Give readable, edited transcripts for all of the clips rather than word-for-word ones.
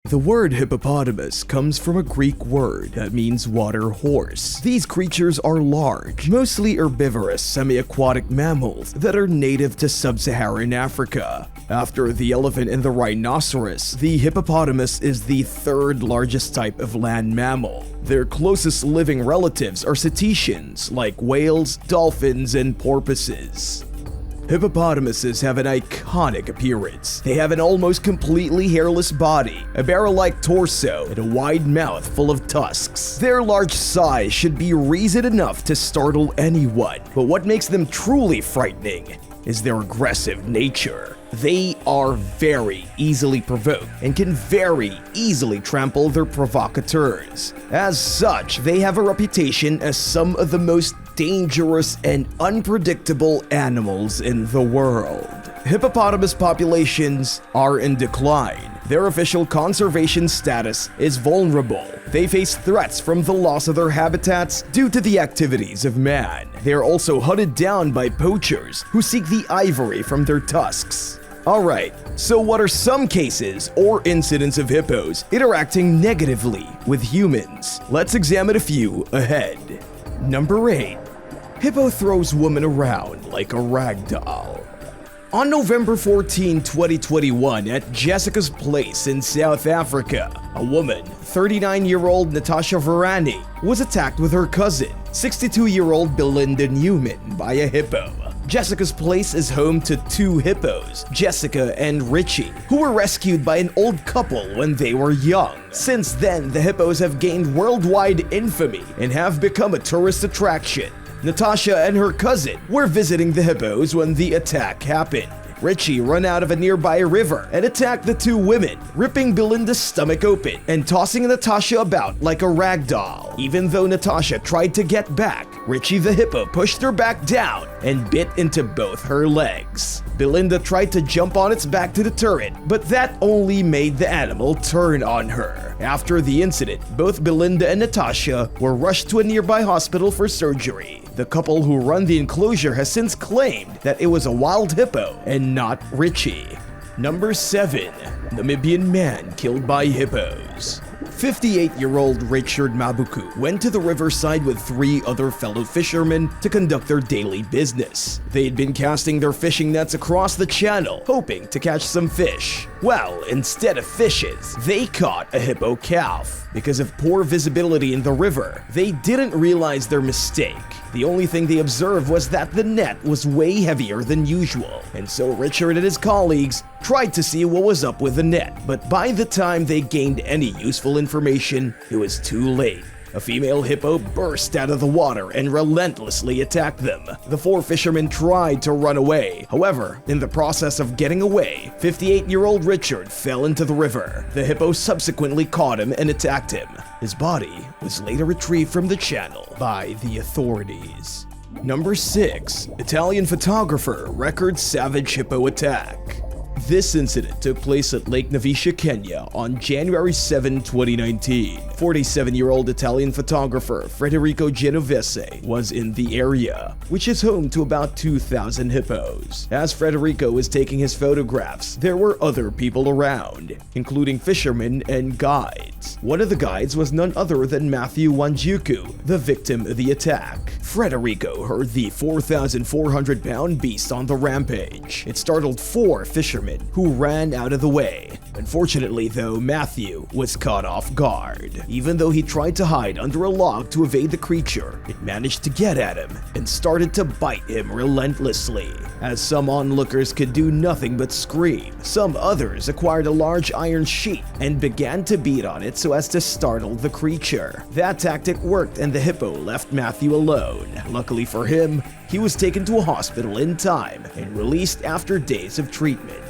The word hippopotamus comes from a Greek word that means water horse. These creatures are large, mostly herbivorous semiaquatic mammals that are native to sub-Saharan Africa. After the elephant and the rhinoceros, the hippopotamus is the third largest type of land mammal. Their closest living relatives are cetaceans like whales, dolphins, and porpoises. Hippopotamuses have an iconic appearance. They have an almost completely hairless body, a barrel-like torso, and a wide mouth full of tusks. Their large size should be reason enough to startle anyone, but what makes them truly frightening is their aggressive nature. They are very easily provoked and can very easily trample their provocateurs. As such, they have a reputation as some of the most dangerous and unpredictable animals in the world. Hippopotamus populations are in decline. Their official conservation status is vulnerable. They face threats from the loss of their habitats due to the activities of man. They are also hunted down by poachers who seek the ivory from their tusks. Alright, so what are some cases or incidents of hippos interacting negatively with humans? Let's examine a few ahead. Number 8. Hippo throws woman around like a rag doll. On November 14, 2021, at Jessica's Place in South Africa, a woman, 39-year-old Natasha Varani, was attacked with her cousin, 62-year-old Belinda Newman, by a hippo. Jessica's Place is home to two hippos, Jessica and Richie, who were rescued by an old couple when they were young. Since then, the hippos have gained worldwide infamy and have become a tourist attraction. Natasha and her cousin were visiting the hippos when the attack happened. Richie ran out of a nearby river and attacked the two women, ripping Belinda's stomach open and tossing Natasha about like a rag doll. Even though Natasha tried to get back, Richie the hippo pushed her back down and bit into both her legs. Belinda tried to jump on its back to deter it, but that only made the animal turn on her. After the incident, both Belinda and Natasha were rushed to a nearby hospital for surgery. The couple who run the enclosure has since claimed that it was a wild hippo and not Richie. Number 7. Namibian man killed by hippos. 58-year-old Richard Mabuku went to the riverside with 3 other fellow fishermen to conduct their daily business. They'd been casting their fishing nets across the channel, hoping to catch some fish. Well, instead of fishes, they caught a hippo calf. Because of poor visibility in the river, they didn't realize their mistake. The only thing they observed was that the net was way heavier than usual, and so Richard and his colleagues tried to see what was up with the net, but by the time they gained any useful information, it was too late. A female hippo burst out of the water and relentlessly attacked them. The 4 fishermen tried to run away. However, in the process of getting away, 58-year-old Richard fell into the river. The hippo subsequently caught him and attacked him. His body was later retrieved from the channel by the authorities. Number 6. Italian photographer records savage hippo attack. This incident took place at Lake Navisha, Kenya on January 7, 2019. 47-year-old Italian photographer Federico Genovese was in the area, which is home to about 2,000 hippos. As Federico was taking his photographs, there were other people around, including fishermen and guides. One of the guides was none other than Matthew Wanjuku, the victim of the attack. Federico heard the 4,400-pound beast on the rampage. It startled 4 fishermen who ran out of the way. Unfortunately, though, Matthew was caught off guard. Even though he tried to hide under a log to evade the creature, it managed to get at him and started to bite him relentlessly. As some onlookers could do nothing but scream, some others acquired a large iron sheet and began to beat on it so as to startle the creature. That tactic worked and the hippo left Matthew alone. Luckily for him, he was taken to a hospital in time and released after days of treatment.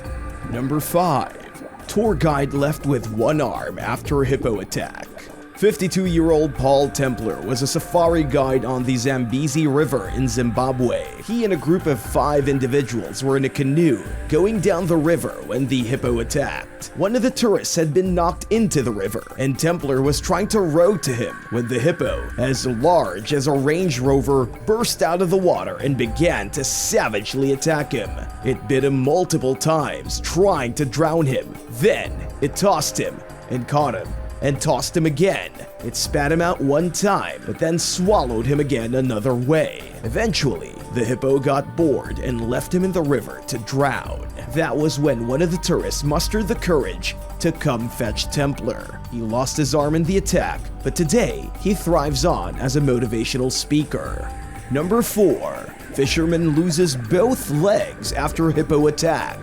Number 5. Tour guide left with one arm after a hippo attack. 52-year-old Paul Templer was a safari guide on the Zambezi River in Zimbabwe. He and a group of 5 individuals were in a canoe going down the river when the hippo attacked. One of the tourists had been knocked into the river, and Templer was trying to row to him when the hippo, as large as a Range Rover, burst out of the water and began to savagely attack him. It bit him multiple times, trying to drown him. Then, it tossed him and caught him and tossed him again. It spat him out one time, but then swallowed him again another way. Eventually, the hippo got bored and left him in the river to drown. That was when one of the tourists mustered the courage to come fetch Templar. He lost his arm in the attack, but today he thrives on as a motivational speaker. Number 4. Fisherman loses both legs after hippo attack.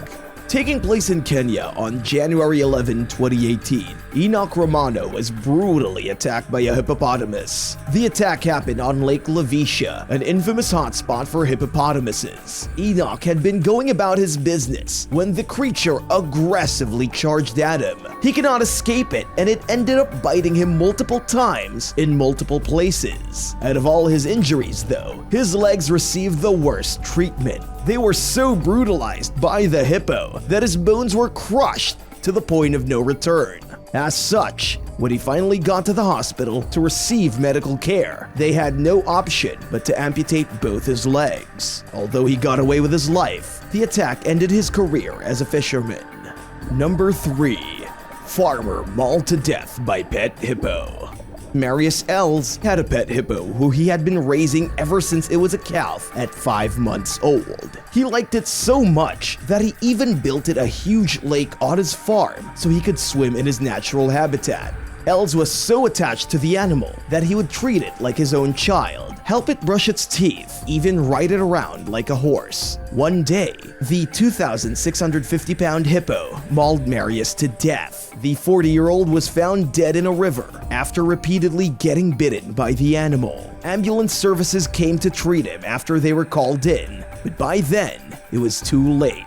Taking place in Kenya on January 11, 2018, Enoch Romano was brutally attacked by a hippopotamus. The attack happened on Lake Lavisha, an infamous hotspot for hippopotamuses. Enoch had been going about his business when the creature aggressively charged at him. He could not escape it, and it ended up biting him multiple times in multiple places. Out of all his injuries, though, his legs received the worst treatment. They were so brutalized by the hippo that his bones were crushed to the point of no return. As such, when he finally got to the hospital to receive medical care, they had no option but to amputate both his legs. Although he got away with his life, the attack ended his career as a fisherman. Number 3. Farmer mauled to death by pet hippo. Marius Els had a pet hippo who he had been raising ever since it was a calf at 5 months old. He liked it so much that he even built it a huge lake on his farm so he could swim in his natural habitat. Els was so attached to the animal that he would treat it like his own child, help it brush its teeth, even ride it around like a horse. One day, the 2,650-pound hippo mauled Marius to death. The 40-year-old was found dead in a river after repeatedly getting bitten by the animal. Ambulance services came to treat him after they were called in, but by then, it was too late.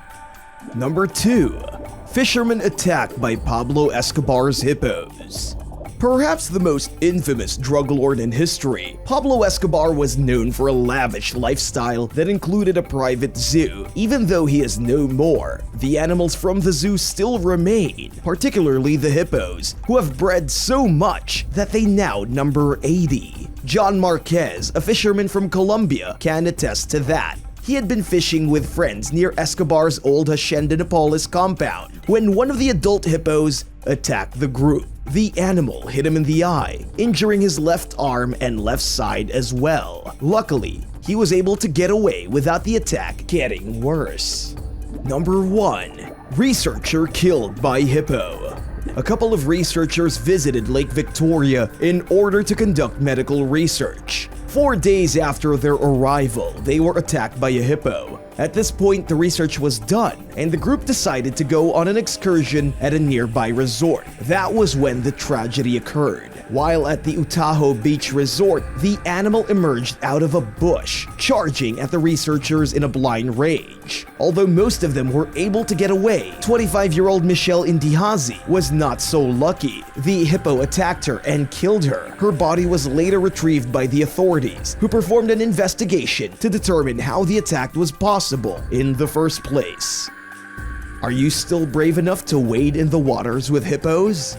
Number 2. Fisherman attacked by Pablo Escobar's hippos. Perhaps the most infamous drug lord in history, Pablo Escobar was known for a lavish lifestyle that included a private zoo. Even though he is no more, the animals from the zoo still remain, particularly the hippos, who have bred so much that they now number 80. John Marquez, a fisherman from Colombia, can attest to that. He had been fishing with friends near Escobar's old Hacienda Napoles compound when one of the adult hippos attacked the group. The animal hit him in the eye, injuring his left arm and left side as well. Luckily, he was able to get away without the attack getting worse. Number 1. Researcher killed by hippo. A couple of researchers visited Lake Victoria in order to conduct medical research. 4 days after their arrival, they were attacked by a hippo. At this point, the research was done, and the group decided to go on an excursion at a nearby resort. That was when the tragedy occurred. While at the Utaho Beach Resort, the animal emerged out of a bush, charging at the researchers in a blind rage. Although most of them were able to get away, 25-year-old Michelle Indihazi was not so lucky. The hippo attacked her and killed her. Her body was later retrieved by the authorities, who performed an investigation to determine how the attack was possible in the first place. Are you still brave enough to wade in the waters with hippos?